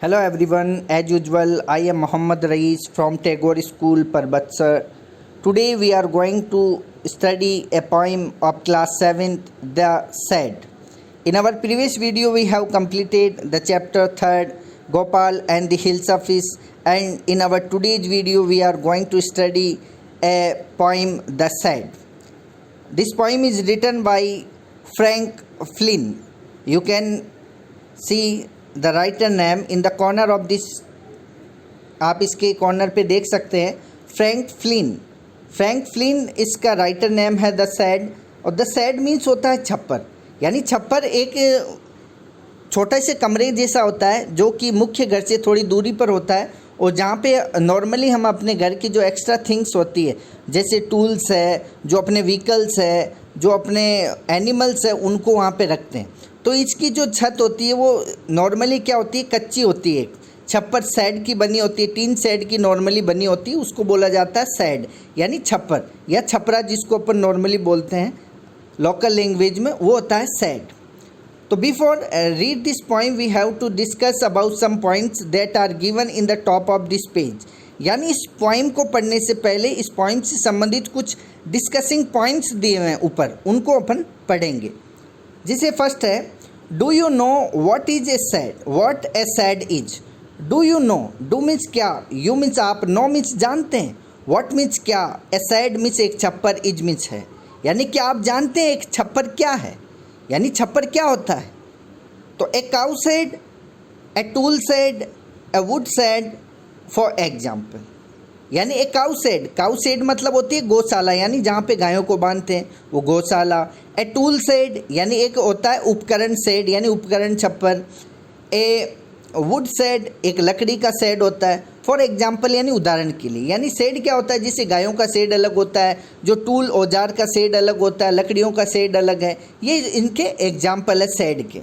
Hello everyone, as usual, I am Muhammad Rais from Tagore School, Parbatsar. Today we are going to study a poem of class 7th, The Sad. In our previous video, we have completed the chapter 3rd, Gopal and the Hills of Fish, and in our today's video, we are going to study a poem, The Sad. This poem is written by Frank Flynn. You can see the writer name in the corner of this, आप इसके corner पे देख सकते हैं Frank Flint इसका writer name है the sad. और the sad means होता है छप्पर, यानी छप्पर एक छोटे से कमरे जैसा होता है जो कि मुख्य घर से थोड़ी दूरी पर होता है और जहाँ पे नॉर्मली हम अपने घर की जो एक्स्ट्रा थिंग्स होती है जैसे टूल्स है, जो अपने व्हीकल्स है, जो अपने एनिमल्स है, उनको वहाँ पे रखते हैं। तो इसकी जो छत होती है वो नॉर्मली क्या होती है, कच्ची होती है। छप्पर सैड की बनी होती है, टीन सैड की नॉर्मली बनी होती है, उसको बोला जाता है सैड यानी छप्पर या छपरा जिसको अपन नॉर्मली बोलते हैं लोकल लैंग्वेज में, वो होता है सैड। तो before read this poem we have to discuss about some points that are given in the top of this page. यानी इस पोएम को पढ़ने से पहले इस पोएम से संबंधित कुछ डिस्कसिंग पॉइंट्स दिए हुए हैं ऊपर, उनको अपन पढ़ेंगे। जिसे फर्स्ट है, do you know what is a sad, what A sad is. Do you know, do means क्या, यू मीन्स आप, नो मीन्स जानते हैं, वॉट मीन्स क्या, ए सैड मीन्स एक छप्पर, इज मीन्स है। यानी कि आप जानते हैं एक छप्पर क्या है, यानी छप्पर क्या होता है। तो a cow sad, a tool sad, A would sad for example. यानी एक काउ सेड मतलब होती है गौशाला, यानी जहाँ पे गायों को बांधते हैं वो गौशाला। ए टूल सेड यानी एक होता है उपकरण सेड, यानी उपकरण छप्पर। ए वुड सेड एक लकड़ी का सेड होता है, फॉर एग्जाम्पल यानी उदाहरण के लिए। यानी सेड क्या होता है, जिससे गायों का सेड अलग होता है, जो टूल औजार का सेड अलग होता है, लकड़ियों का सेड अलग है, ये इनके एग्जाम्पल है सेड के।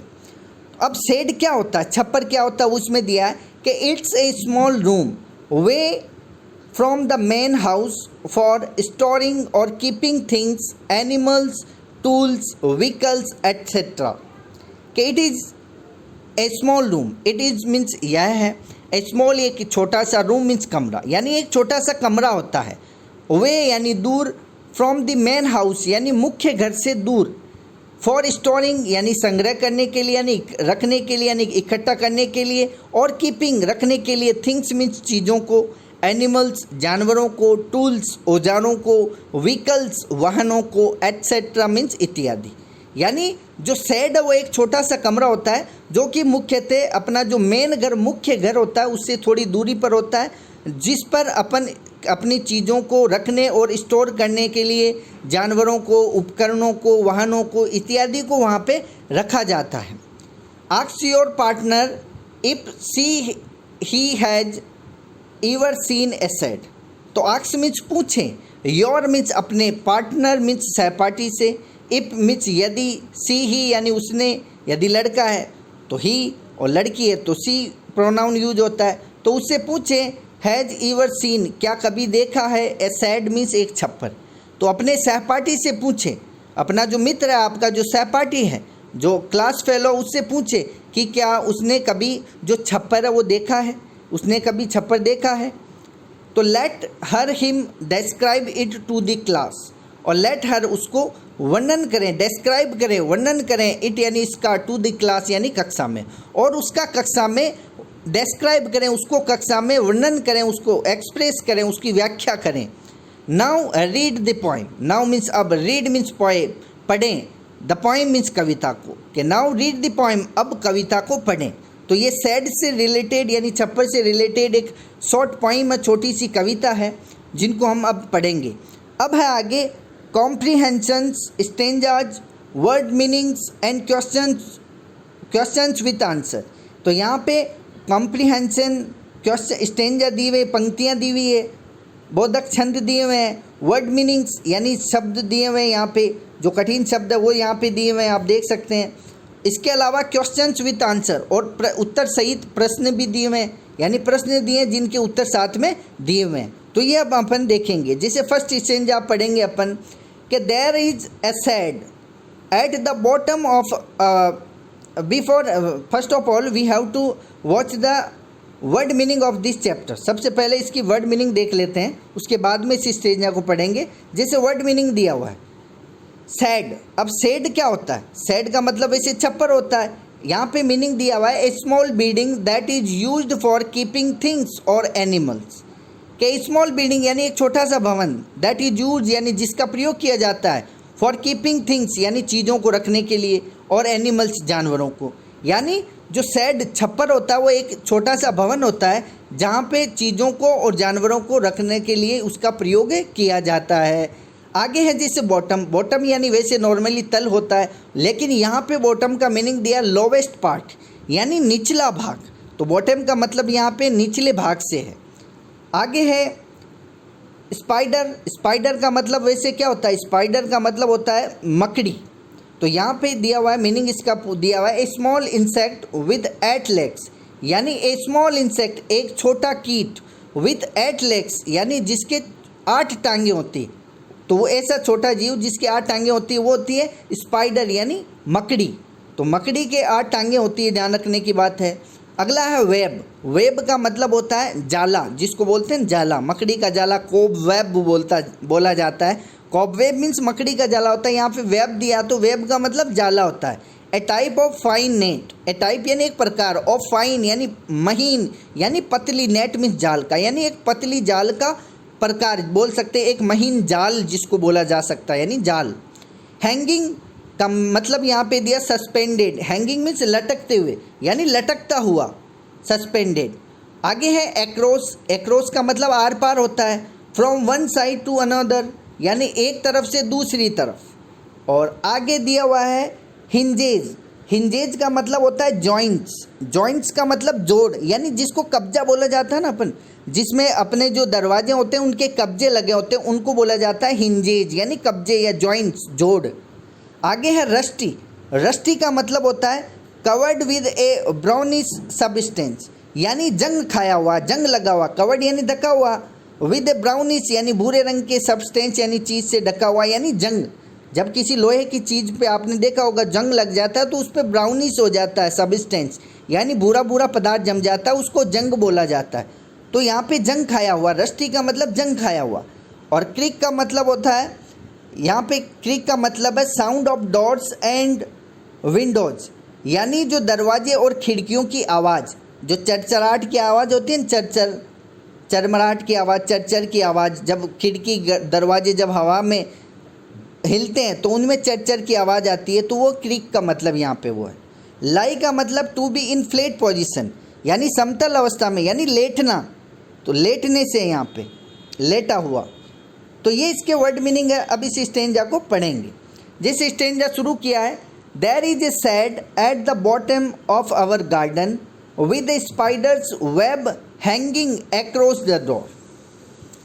अब सेड क्या होता है, छप्पर क्या होता है, उसमें दिया है कि it's a small room way from the main house for storing or keeping things, animals, tools, vehicles, etc. कि it is a small room, it is means यह है a small, एक छोटा सा रूम मीन्स कमरा, यानी एक छोटा सा कमरा होता है। वे यानी दूर, from the main house यानी मुख्य घर से दूर, फॉर स्टोरिंग यानी संग्रह करने के लिए, यानी रखने के लिए, यानी इकट्ठा करने के लिए, और कीपिंग रखने के लिए, थिंग्स मीन्स चीज़ों को, एनिमल्स जानवरों को, टूल्स औजारों को, व्हीकल्स वाहनों को, एट्सेट्रा मीन्स इत्यादि। यानी जो शेड है वो एक छोटा सा कमरा होता है जो कि मुख्यतः अपना जो मेन घर, मुख्य घर होता है उससे थोड़ी दूरी पर होता है, जिस पर अपन अपनी चीज़ों को रखने और स्टोर करने के लिए जानवरों को, उपकरणों को, वाहनों को इत्यादि को वहाँ पे रखा जाता है। Ask your partner if he has ever seen A sad. तो आस्क मीन्स पूछें, योर मीन्स अपने, पार्टनर मीन्स सहपाठी से, इफ मीन्स यदि, सी ही यानी उसने, यदि लड़का है तो ही और लड़की है तो सी प्रोनाउन यूज होता है, तो उससे पूछें हैज़ एवर सीन, क्या कभी देखा है, ए सैड मीन्स एक छप्पर। तो अपने सहपाठी से पूछें, अपना जो मित्र है, आपका जो सहपाठी है, जो क्लास फेलो, उससे पूछे कि क्या उसने कभी जो छप्पर है वो देखा है, उसने कभी छप्पर देखा है। तो let her him describe it to the class, और लेट हर उसको वर्णन करें, डिस्क्राइब करें, वर्णन करें, इट यानी इसका, टू द क्लास यानी कक्षा में, और उसका कक्षा में डिस्क्राइब करें, उसको कक्षा में वर्णन करें, उसको एक्सप्रेस करें, उसकी व्याख्या करें। Now read the poem, now means अब, रीड मीन्स पोएम पढ़ें, द पोएम मीन्स कविता को, कि नाउ रीड द पोएम अब कविता को पढ़ें। तो ये सैड से रिलेटेड यानी छप्पर से रिलेटेड एक शॉर्ट पोइम है, छोटी सी कविता है जिनको हम अब पढ़ेंगे। अब है आगे comprehensions, stanzas, word meanings and questions with answer. तो यहाँ पे कॉम्प्रीहेंशन, क्वेश्चन, स्टेंजा दी हुई, पंक्तियाँ दी हुई है, बोधक छंद दिए हुए हैं, वर्ड मीनिंग्स यानी शब्द दिए हुए हैं, यहाँ पे जो कठिन शब्द है वो यहाँ पे दिए हुए हैं, आप देख सकते हैं। इसके अलावा क्वेश्चंस विद आंसर, और उत्तर सहित प्रश्न भी दिए हुए हैं, यानी प्रश्न दिए हैं जिनके उत्तर साथ में दिए हुए हैं। तो ये अब अपन देखेंगे। जैसे फर्स्ट स्टेंजा आप पढ़ेंगे अपन कि there is a shed at the bottom of, before first of all we have to watch the word meaning of this chapter. सबसे पहले इसकी वर्ड मीनिंग देख लेते हैं, उसके बाद में इस स्टेंजा को पढ़ेंगे। जैसे वर्ड मीनिंग दिया हुआ है सैड। अब सैड क्या होता है? सैड का मतलब ऐसे छप्पर होता है। यहाँ पे मीनिंग दिया हुआ है a small building that is used for keeping things और एनिमल्स। के स्मॉल बिल्डिंग यानी एक छोटा सा भवन, दैट इज यूज यानी जिसका प्रयोग किया जाता है, फॉर कीपिंग थिंग्स यानी चीज़ों को रखने के लिए, और एनिमल्स जानवरों को। यानी जो सैड छप्पर होता है वो एक छोटा सा भवन होता है जहाँ पे चीज़ों को और जानवरों को रखने के लिए उसका प्रयोग किया जाता है। आगे है जैसे बॉटम। बॉटम यानी वैसे नॉर्मली तल होता है, लेकिन यहाँ पे बॉटम का मीनिंग दिया लोवेस्ट पार्ट यानी निचला भाग। तो बॉटम का मतलब यहाँ पे निचले भाग से है। आगे है स्पाइडर। स्पाइडर का मतलब वैसे क्या होता है? स्पाइडर का मतलब होता है मकड़ी। तो यहाँ पे दिया हुआ है मीनिंग इसका दिया हुआ है a small insect with 8 legs, यानी ए स्मॉल इंसेक्ट एक छोटा कीट, विद 8 लेग्स यानी जिसके 8 टांगें होती। तो वो ऐसा छोटा जीव जिसके 8 टांगें होती है वो होती है स्पाइडर यानी मकड़ी। तो मकड़ी के 8 टांगें होती है, ध्यान रखने की बात है। अगला है वेब। वेब का मतलब होता है जाला, जिसको बोलते हैं जाला। मकड़ी का जाला कोब वेब बोला जाता है। कॉब वेब मीन्स मकड़ी का जाला होता है। यहाँ पे वेब दिया तो वेब का मतलब जाला होता है। A type of fine net. A type यानी एक प्रकार, ऑफ फाइन यानी महीन यानी पतली, नेट मीन्स जाल का, यानी एक पतली जाल का प्रकार बोल सकते हैं, एक महीन जाल जिसको बोला जा सकता है यानी जाल। हैंगिंग का मतलब यहाँ पे दिया सस्पेंडेड। हैंगिंग मीन्स लटकते हुए यानी लटकता हुआ, सस्पेंडेड। आगे है एक्रोस। एक्रोस का मतलब आर पार होता है। From one side to another यानी एक तरफ से दूसरी तरफ। और आगे दिया हुआ है हिंजेज। हिंजेज का मतलब होता है जॉइंट्स। जॉइंट्स का मतलब जोड़, यानी जिसको कब्जा बोला जाता है ना अपन, जिसमें अपने जो दरवाजे होते हैं उनके कब्जे लगे होते हैं, उनको बोला जाता है हिंजेज यानी कब्जे या जॉइंट्स, जोड़। आगे है रस्टी। रस्टी का मतलब होता है covered with A brownish substance, यानी जंग खाया हुआ, जंग लगा हुआ। कवर्ड यानी ढका हुआ, विद ए ब्राउनिश यानी भूरे रंग के, सब्सटेंस यानी चीज़ से ढका हुआ यानी जंग। जब किसी लोहे की चीज़ पे आपने देखा होगा जंग लग जाता है तो उस पर ब्राउनिश हो जाता है, सब्सटेंस यानी भूरा भूरा पदार्थ जम जाता है, उसको जंग बोला जाता है। तो यहाँ पे जंग खाया हुआ, रस्टी का मतलब जंग खाया हुआ। और क्रिक का मतलब होता है, यहाँ पे क्रिक का मतलब है sound of doors and Windows, यानी जो दरवाजे और खिड़कियों की आवाज़, जो चरचराहट की आवाज़ होती है, चरचर चरमराहट की आवाज़, चरचर की आवाज़। जब खिड़की दरवाजे जब हवा में हिलते हैं तो उनमें चरचर की आवाज़ आती है, तो वो क्रिक का मतलब यहाँ पे वो है। लाई का मतलब to be in flat position, यानी समतल अवस्था में, यानी लेटना। तो लेटने से यहाँ पे लेटा हुआ। तो ये इसके वर्ड मीनिंग है। अब इस स्टेंजा को पढ़ेंगे। जिस स्टेंजा शुरू किया है, there is a shed at the bottom of our garden with a spider's web hanging across the door.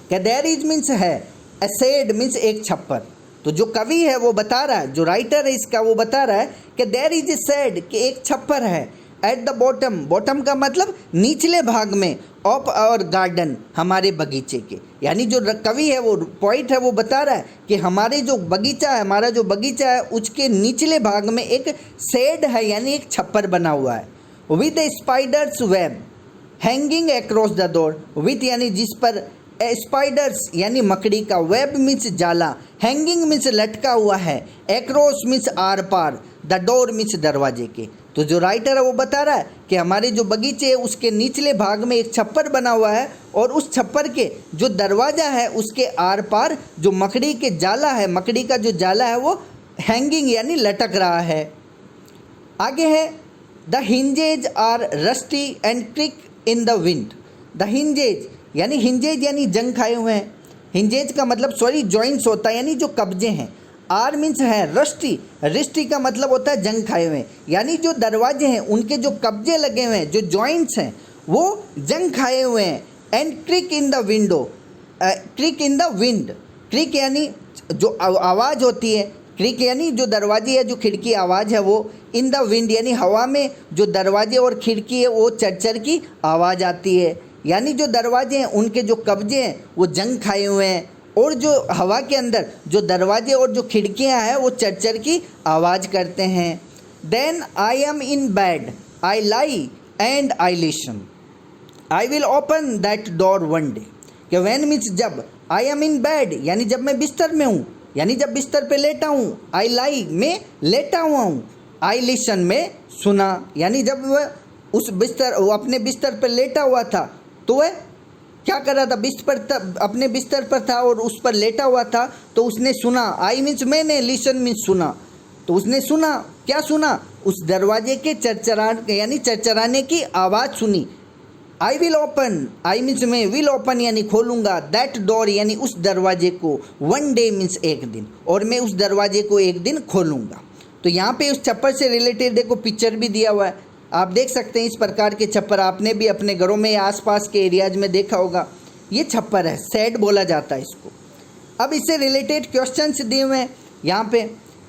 क्या देयर इज मीन्स है, ए सैड मीन्स एक छप्पर। तो जो कवि है वो बता रहा है, जो राइटर है इसका वो बता रहा है कि देयर इज ए सैड, कि एक छप्पर है, एट द बॉटम। बॉटम का मतलब निचले भाग में, ऑफ आवर गार्डन हमारे बगीचे के। यानी जो कवि है वो पॉइंट है वो बता रहा है कि हमारे जो बगीचा है, हमारा जो बगीचा है उसके निचले भाग में एक शेड है, यानी एक छप्पर बना हुआ है। With a spider's web hanging across the door. With यानी जिस पर, स्पाइडर्स यानी मकड़ी का, वेब मीन्स जाला, हैंगिंग मीन्स लटका हुआ है, अक्रॉस मीन्स आर पार, द डोर मीन्स दरवाजे के। तो जो राइटर है वो बता रहा है कि हमारे जो बगीचे है उसके निचले भाग में एक छप्पर बना हुआ है, और उस छप्पर के जो दरवाज़ा है उसके आर पार जो मकड़ी के जाला है, मकड़ी का जो जाला है वो हैंगिंग यानी लटक रहा है। आगे है the hinges are rusty and creak in the wind. The hinges यानी, हिंजेज यानी जंग खाए हुए हैं। हिंजेज का मतलब जॉइंट्स होता है, यानी जो कब्जे हैं। आर मीन्स है रस्टी। रिस्टी का मतलब होता है जंग खाए हुए, यानी जो दरवाजे हैं उनके जो कब्जे लगे हुए हैं, जो जॉइंट्स हैं वो जंग खाए हुए हैं। And creak in the window, creak in the wind. Creak यानी जो आवाज़ होती है, क्रिक यानी जो दरवाजे या जो खिड़की आवाज़ है वो, इन द विंड यानी हवा में जो दरवाजे और खिड़की है वो चरचर की आवाज़ आती है। यानी जो दरवाजे हैं उनके जो कब्जे हैं वो जंग खाए हुए हैं, और जो हवा के अंदर जो दरवाजे और जो खिड़कियां हैं वो चरचर की आवाज़ करते हैं। Then I am in bed I lie and I listen. I will open that door one day. कि व्हेन मीन्स जब, आई एम इन बेड यानी जब मैं बिस्तर में हूँ, यानी जब बिस्तर पे लेटा हूँ, आई लाई में लेटा हुआ हूँ, आई लिसन में सुना, यानी जब वह उस बिस्तर, वो अपने बिस्तर पर लेटा हुआ था तो वह क्या कर रहा था, बिस्तर पर, अपने बिस्तर पर था और उस पर लेटा हुआ था, तो उसने सुना। आई मीन्स मैंने, लिसन मीन्स सुना, तो उसने सुना, क्या सुना, उस दरवाजे के यानी चरचराने की आवाज़ सुनी। आई विल ओपन, आई मीन्स मैं, विल ओपन यानी खोलूंगा, दैट डोर यानी उस दरवाजे को, वन डे मीन्स एक दिन, और मैं उस दरवाजे को एक दिन खोलूंगा। तो यहाँ पे उस छप्पर से रिलेटेड देखो पिक्चर भी दिया हुआ है, आप देख सकते हैं। इस प्रकार के छप्पर आपने भी अपने घरों में या आसपास के एरियाज में देखा होगा। ये छप्पर है, शेड बोला जाता है इसको। अब इससे रिलेटेड क्वेश्चंस दिए हुए हैं यहाँ पे,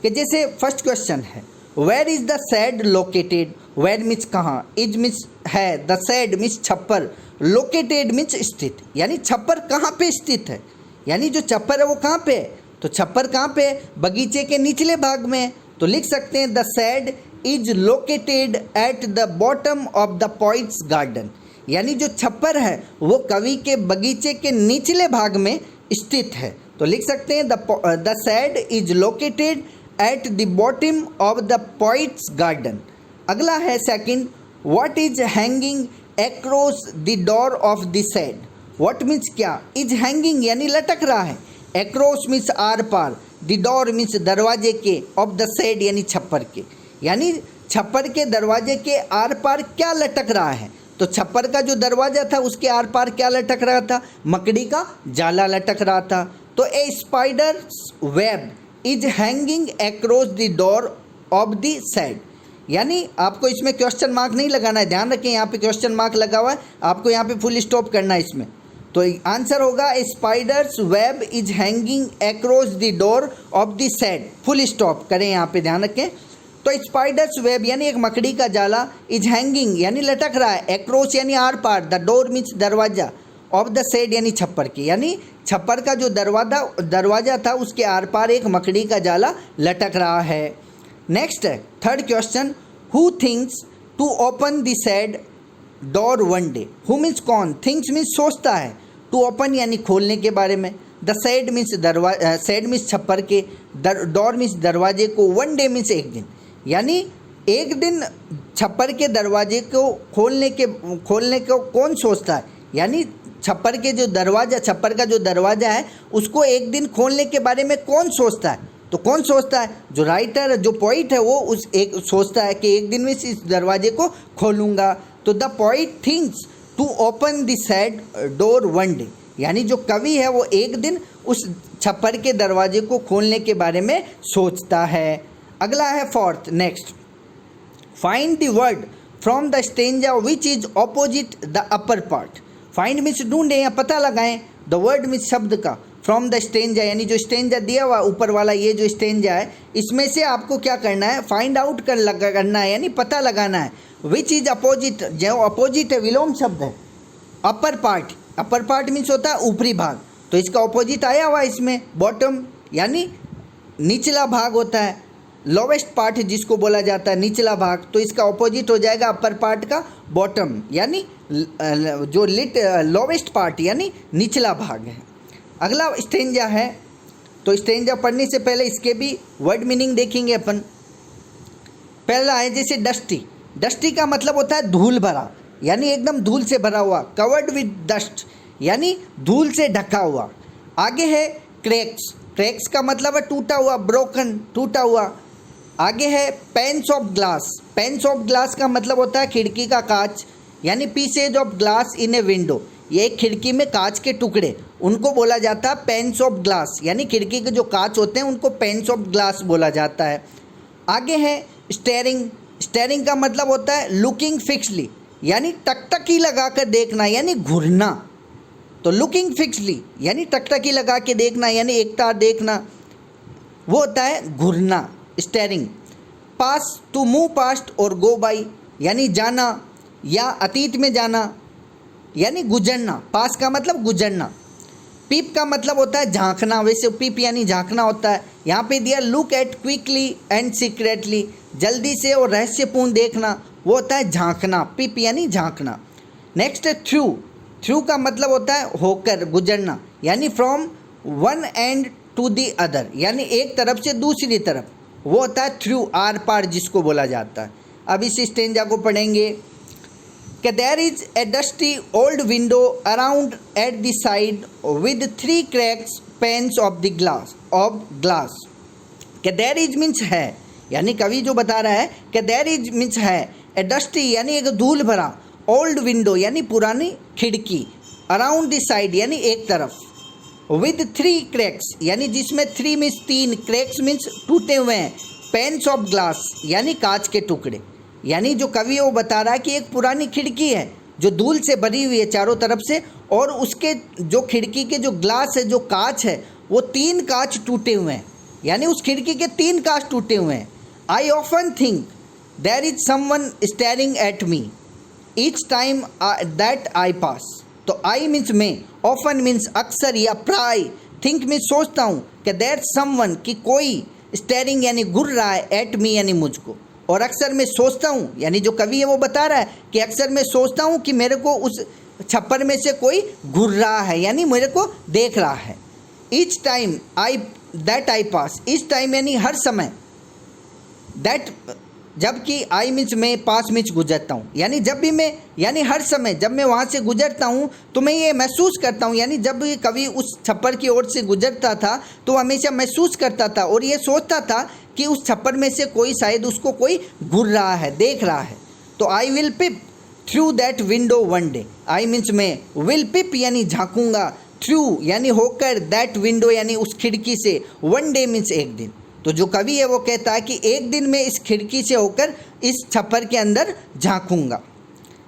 कि जैसे फर्स्ट क्वेश्चन है, where is the shed located. Where means कहाँ, इज मीन्स है, द शेड मीन्स छप्पर, लोकेटेड मीन्स स्थित, यानी छप्पर कहाँ पे स्थित है, यानी जो छप्पर है वो कहाँ पे है। तो छप्पर कहाँ पे है, बगीचे के निचले भाग में है। तो लिख सकते हैं the shed is located at the bottom of the poet's garden, यानी जो छप्पर है वो कवि के बगीचे के निचले भाग में स्थित है। तो लिख सकते हैं the shed is located at the bottom of the poet's garden. अगला है second, what is hanging across the door of the shed. What means क्या, इज हैंगिंग यानी लटक रहा है, अक्रॉस मीन्स आर पार, द डोर मीन्स दरवाजे के, ऑफ द शेड यानी छप्पर के, यानी छप्पर के दरवाजे के आर पार क्या लटक रहा है। तो छप्पर का जो दरवाजा था उसके आर पार क्या लटक रहा था, मकड़ी का जाला लटक रहा था। तो a spider web is hanging across the door of the shed, यानी आपको इसमें क्वेश्चन मार्क नहीं लगाना है, ध्यान रखें यहाँ पे क्वेश्चन मार्क लगा हुआ है, आपको यहाँ पे फुल स्टॉप करना है इसमें। तो आंसर होगा a spider's web is hanging across the door of the shed, full stop करें यहाँ पे, ध्यान रखें। तो स्पाइडर्स वेब यानी एक मकड़ी का जाला, इज हैंगिंग यानी लटक रहा है, अक्रॉस यानी आर पार, द डोर मीन्स दरवाजा, ऑफ द शेड यानी छप्पर के, यानी छप्पर का जो दरवाजा था उसके आर पार एक मकड़ी का जाला लटक रहा है। नेक्स्ट है third question, who thinks to open the shed door one day. Who means कौन, थिंक्स मीन्स सोचता है, टू ओपन यानी खोलने के बारे में, the shed means shed means छप्पर के, डोर मीन्स दरवाजे को, वन डे मीन्स एक दिन, यानी एक दिन छप्पर के दरवाजे को खोलने को कौन सोचता है, यानी छप्पर का जो दरवाज़ा है उसको एक दिन खोलने के बारे में कौन सोचता है। तो कौन सोचता है, जो राइटर, जो पोइट है वो उस एक सोचता है कि एक दिन में इस दरवाजे को खोलूँगा। तो the poet thinks to open the shed door one day, यानी जो कवि है वो एक दिन उस छप्पर के दरवाजे को खोलने के बारे में सोचता है। अगला है fourth, next, find the word from the stanza which is opposite the upper part. Find means ढूंढें या पता लगाएं, द वर्ड मीन्स शब्द का, फ्रॉम द स्टेंजा यानी जो स्टेंजा दिया हुआ ऊपर वाला, ये जो स्टेंजा है इसमें से आपको क्या करना है, फाइंड आउट करना है, यानी पता लगाना है। विच इज अपोजिट, जो अपोजिट है विलोम शब्द है, upper part, upper part means होता है ऊपरी भाग, तो इसका अपोजिट आया हुआ है इसमें, बॉटम यानी निचला भाग होता है, लोवेस्ट पार्ट जिसको बोला जाता है निचला भाग, तो इसका ऑपोजिट हो जाएगा अपर पार्ट का बॉटम, यानी जो लोवेस्ट पार्ट यानी निचला भाग है। अगला स्टेंजा है, तो स्टेंजा पढ़ने से पहले इसके भी वर्ड मीनिंग देखेंगे अपन। पहला है जैसे डस्टी, डस्टी का मतलब होता है धूल भरा, यानी एकदम धूल से भरा हुआ, कवर्ड विद डस्ट यानी धूल से ढका हुआ। आगे है क्रैक्स, क्रैक्स का मतलब है टूटा हुआ, ब्रोकन, टूटा हुआ। आगे है pans of glass, pans of glass का मतलब होता है खिड़की का कांच, यानी pieces of glass in a window, ये एक खिड़की में कांच के टुकड़े, उनको बोला जाता है पैन्स ऑफ ग्लास, यानी खिड़की के जो कांच होते हैं उनको पैन्स ऑफ ग्लास बोला जाता है। आगे है स्टेयरिंग, स्टेयरिंग का मतलब होता है लुकिंग फिक्सली, यानी टकटकी लगा कर देखना, यानी घूरना। तो लुकिंग फिक्सली यानी टकटकी लगा के देखना, यानी एकतार देखना, वो होता है घूरना, staring. Pass, to move past और गो बाई, यानी जाना या अतीत में जाना, यानी गुजरना, पास का मतलब गुजरना। पीप का मतलब होता है झांकना, वैसे पीप यानी झांकना होता है, यहाँ पे दिया look at quickly and secretly, जल्दी से और रहस्यपूर्ण देखना, वो होता है झांकना, पीप यानी झांकना। नेक्स्ट है थ्रू। थ्रू का मतलब होता है होकर, गुजरना, यानी from one end to the other, यानी एक तरफ से दूसरी तरफ, वो होता है थ्रू, आर पार जिसको बोला जाता है। अब इस स्टेंजा को पढ़ेंगे कि there is a dusty old window around at the side with 3 cracks panes of the glass. कि देयर इज मीन्स है, यानी कवि जो बता रहा है कि देयर इज मीन्स है, ए डस्टी यानी एक धूल भरा, ओल्ड विंडो यानी पुरानी खिड़की, अराउंड द साइड यानी एक तरफ, विद 3 क्रैक्स यानी जिसमें 3 मीन्स 3, क्रैक्स मीन्स टूटे हुए हैं, पेन्स ऑफ ग्लास यानी कांच के टुकड़े। यानी जो कवि है वो बता रहा है कि एक पुरानी खिड़की है जो धूल से भरी हुई है चारों तरफ से, और उसके जो खिड़की के जो ग्लास है, जो कांच है, वो 3 कांच टूटे हुए हैं, यानी उस खिड़की के 3 कांच टूटे हुए हैं। I often think there is someone staring at me each time that I pass. तो आई मीन्स में, ऑफन मीन्स अक्सर या प्राय, थिंक मीन्स सोचता हूँ, कि दैट समवन कि कोई, स्टेयरिंग यानी घूर रहा है, एट मी यानी मुझको, और अक्सर मैं सोचता हूँ, यानी जो कवि है वो बता रहा है कि अक्सर मैं सोचता हूँ कि मेरे को उस छप्पर में से कोई घूर रहा है, यानी मेरे को देख रहा है। Each time that I pass, each time यानी हर समय, दैट जबकि आई मीन्स में, पास मीन्स गुजरता हूँ, यानी जब भी मैं, यानी हर समय जब मैं वहाँ से गुजरता हूँ तो मैं ये महसूस करता हूँ, यानी जब भी कवि उस छप्पर की ओर से गुजरता था तो हमेशा महसूस करता था और ये सोचता था कि उस छप्पर में से कोई, शायद उसको कोई घूर रहा है, देख रहा है। तो I will pip through that window one day, I means में, विल पिप यानी झाँकूंगा, थ्रू यानी होकर, दैट विंडो यानी उस खिड़की से, वन डे मीन्स एक दिन। तो जो कवि है वो कहता है कि एक दिन मैं इस खिड़की से होकर इस छप्पर के अंदर झांकूंगा।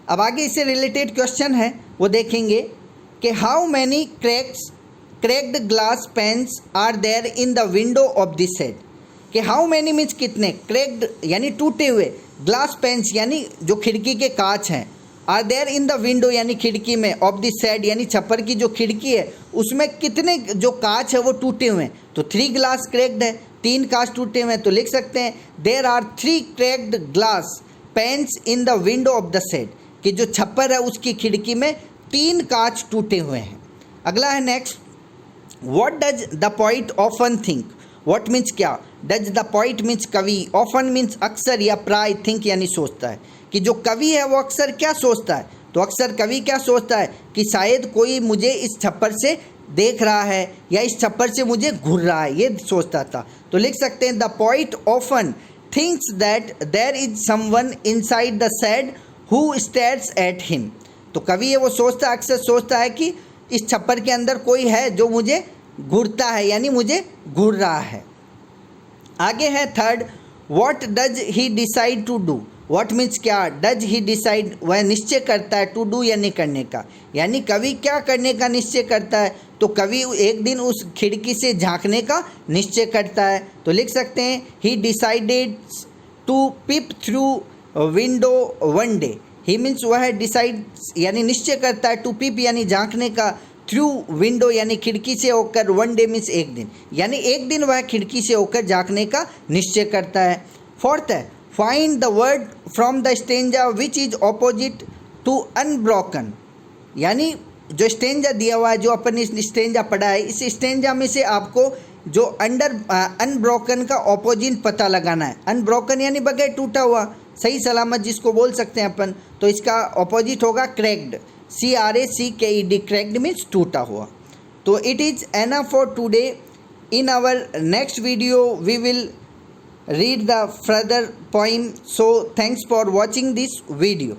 अब आगे इससे रिलेटेड क्वेश्चन है वो देखेंगे कि how many cracked glass panes are there in the window of this shed. कि हाउ मैनी मीन्स कितने, क्रैक्ड यानी टूटे हुए, ग्लास पेन्स यानी जो खिड़की के कांच हैं, are there in the window यानी खिड़की में, ऑफ दिस शेड यानी छप्पर की जो खिड़की है उसमें कितने जो कांच है वो टूटे हुए हैं। तो 3 ग्लास क्रैक्ड है, 3 कांच टूटे हुए हैं, तो लिख सकते हैं there are 3 cracked glass panes in the window of the shed, कि जो छप्पर है उसकी खिड़की में 3 कांच टूटे हुए हैं। अगला है next, what does the poet often think. What means क्या, डज द पोइट मीन्स कवि, ऑफन मीन्स अक्सर या प्राय, थिंक यानी सोचता है, कि जो कवि है वो अक्सर क्या सोचता है। तो अक्सर कवि क्या सोचता है कि शायद कोई मुझे इस छप्पर से देख रहा है या इस छप्पर से मुझे घूर रहा है, ये सोचता था। तो लिख सकते हैं the poet often thinks that there is someone inside the shed who stares at him. तो कवि है वो सोचता, अक्सर सोचता है कि इस छप्पर के अंदर कोई है जो मुझे घूरता है, यानी मुझे घूर रहा है। आगे है third, what does he decide to do. What means क्या, डज ही डिसाइड वह निश्चय करता है, टू डू यानी करने का, यानी कवि क्या करने का निश्चय करता है। तो कवि एक दिन उस खिड़की से झांकने का निश्चय करता है। तो लिख सकते हैं he decided to peep through window one day. He means वह डिसाइड यानी निश्चय करता है, टू पिप यानी झांकने का, थ्रू विंडो यानी खिड़की से होकर, वन डे मीन्स एक दिन, यानी एक दिन वह खिड़की से होकर झांकने का निश्चय करता है। फोर्थ है, find the word from the stanza which is opposite to unbroken. यानी जो स्टेंजा दिया हुआ है, जो अपन इस स्टेंजा पढ़ा है, इस स्टेंजा में से आपको जो अनब्रोकन का ऑपोजिट पता लगाना है। अनब्रोकन यानी बगैर टूटा हुआ, सही सलामत जिसको बोल सकते हैं अपन, तो इसका ऑपोजिट होगा क्रैक्ड, CRACKED, क्रैक्ड मीन्स टूटा हुआ। तो it is enough for today. In our next video we will read the further poem. So thanks for watching this video.